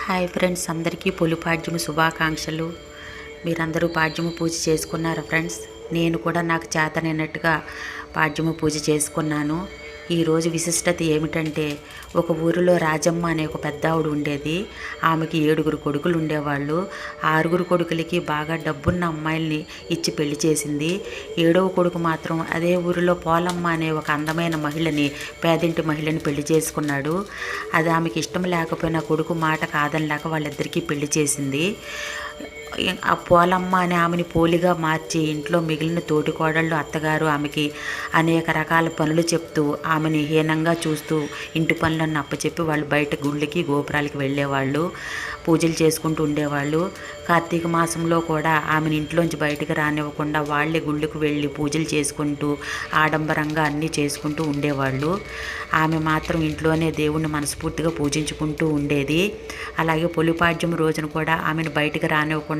Hi friends, అందరికీ పొలిపాడ్యమి శుభాకాంక్షలు. మీరందరూ పాడ్యమి పూజ చేసుకున్నారా ఫ్రెండ్స్? నేను కూడా నాకు చేతనైనట్టుగా పాడ్యమి పూజ చేసుకున్నాను. ఈరోజు విశిష్టత ఏమిటంటే, ఒక ఊరిలో రాజమ్మ అనే ఒక పెద్ద ఆవిడ ఉండేది. ఆమెకి 7 కొడుకులు ఉండేవాళ్ళు. 6 కొడుకులకి బాగా డబ్బున్న అమ్మాయిల్ని ఇచ్చి పెళ్లి చేసింది. 7వ కొడుకు మాత్రం అదే ఊరిలో పోలమ్మ అనే ఒక అందమైన మహిళని, పేదింటి మహిళని పెళ్లి చేసుకున్నాడు. అది ఆమెకి ఇష్టం లేకపోయినా కొడుకు మాట కాదనిలేక వాళ్ళిద్దరికీ పెళ్లి చేసింది. ఆ పోలమ్మ అనే ఆమెని పోలిగా మార్చి ఇంట్లో మిగిలిన తోటికోడళ్ళు, అత్తగారు ఆమెకి అనేక రకాల పనులు చెప్తూ ఆమెని హీనంగా చూస్తూ ఇంటి పనులను అప్పచెప్పి వాళ్ళు బయట గుళ్ళకి గోపురాలకి వెళ్ళేవాళ్ళు, పూజలు చేసుకుంటూ ఉండేవాళ్ళు. కార్తీక మాసంలో కూడా ఆమెను ఇంట్లోంచి బయటకు రానివ్వకుండా వాళ్ళే గుళ్ళకు వెళ్ళి పూజలు చేసుకుంటూ ఆడంబరంగా అన్నీ చేసుకుంటూ ఉండేవాళ్ళు. ఆమె మాత్రం ఇంట్లోనే దేవుణ్ణి మనస్ఫూర్తిగా పూజించుకుంటూ ఉండేది. అలాగే పొలిపాడ్యం రోజున కూడా ఆమెను బయటకు రానివ్వకుండా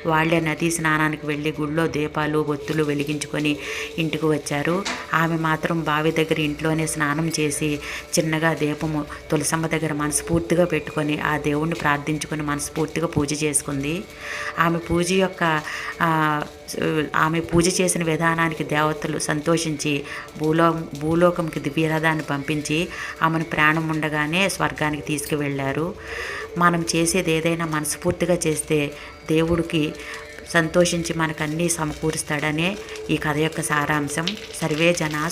వాళ్ళే నదీ స్నానానికి వెళ్ళి గుళ్ళో దీపాలు ఒత్తులు వెలిగించుకొని ఇంటికి వచ్చారు. ఆమె మాత్రం బావి దగ్గర ఇంట్లోనే స్నానం చేసి చిన్నగా దీపము తులసమ్మ దగ్గర మనస్ఫూర్తిగా పెట్టుకొని ఆ దేవుణ్ణి ప్రార్థించుకొని మనస్ఫూర్తిగా పూజ చేసుకుంది. ఆమె పూజ చేసిన విధానానికి దేవతలు సంతోషించి భూలోకంకి దివ్యరథాన్ని పంపించి ఆమెను ప్రాణం ఉండగానే స్వర్గానికి తీసుకువెళ్ళారు. మనం చేసేది ఏదైనా మనస్ఫూర్తిగా చేస్తే దేవుడికి సంతోషించి మనకన్నీ సమకూరుస్తాడనే ఈ కథ యొక్క సారాంశం. సర్వే జనా